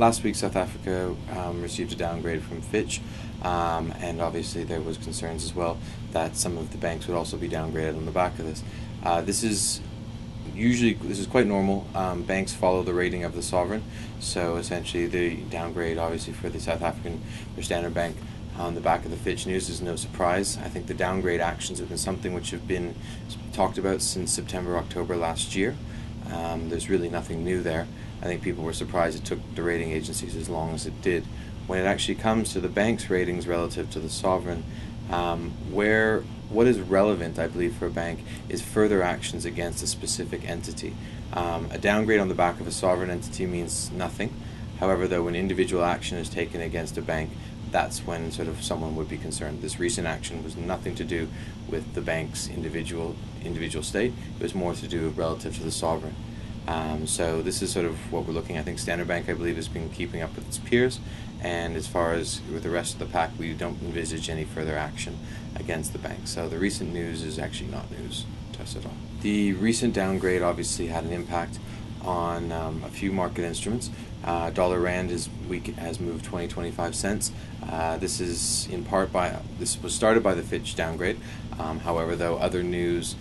last week South Africa received a downgrade from Fitch, and obviously there was concerns as well that some of the banks would also be downgraded on the back of this. This is quite normal. Banks follow the rating of the sovereign, so essentially the downgrade obviously for the South African or Standard Bank on the back of the Fitch news is no surprise. I think the downgrade actions have been something which have been talked about since September, October last year. There's really nothing new there. I think people were surprised it took the rating agencies as long as it did. When it actually comes to the bank's ratings relative to the sovereign, what is relevant, I believe, for a bank is further actions against a specific entity. A downgrade on the back of a sovereign entity means nothing. However, though, when individual action is taken against a bank, that's when sort of someone would be concerned. This recent action was nothing to do with the bank's individual state. It was more to do relative to the sovereign. So this is sort of what we're looking at. I think Standard Bank, I believe, has been keeping up with its peers, and as far as with the rest of the pack, we don't envisage any further action against the bank. So the recent news is actually not news to us at all. The recent downgrade obviously had an impact on a few market instruments. Dollar Rand has moved 20-25 cents. This was started by the Fitch downgrade. However, though, other news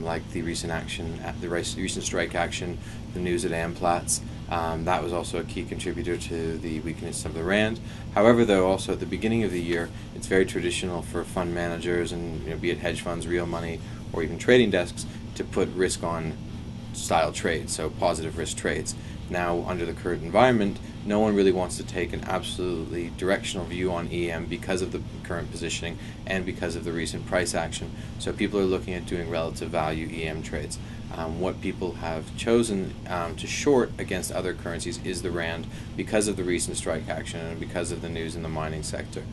like the recent action, the recent strike action, the news at Amplats, that was also a key contributor to the weakness of the Rand. However, though, also at the beginning of the year, it's very traditional for fund managers and be it hedge funds, real money, or even trading desks to put risk on style trades, so positive risk trades. Now, under the current environment, no one really wants to take an absolutely directional view on EM because of the current positioning and because of the recent price action. So people are looking at doing relative value EM trades. What people have chosen to short against other currencies is the Rand because of the recent strike action and because of the news in the mining sector.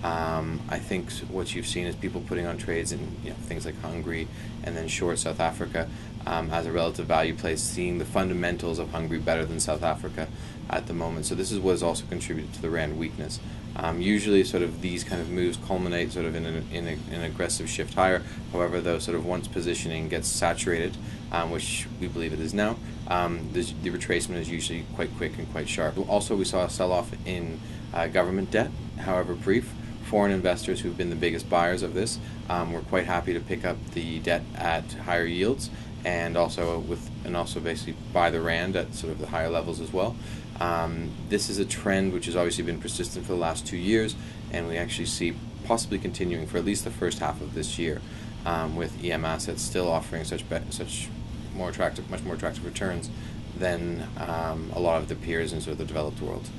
I think what you've seen is people putting on trades in things like Hungary and then short South Africa as a relative value play, seeing the fundamentals of Hungary better than South Africa at the moment. So this is what has also contributed to the Rand weakness. Usually sort of these kind of moves culminate sort of in an aggressive shift higher. However, though, sort of once positioning gets saturated, which we believe it is now, the retracement is usually quite quick and quite sharp. Also, we saw a sell-off in government debt, however brief. Foreign investors who've been the biggest buyers of this were quite happy to pick up the debt at higher yields and also basically buy the Rand at sort of the higher levels as well. This is a trend which has obviously been persistent for the last 2 years, and we actually see possibly continuing for at least the first half of this year, with EM assets still offering much more attractive returns than a lot of the peers in sort of the developed world.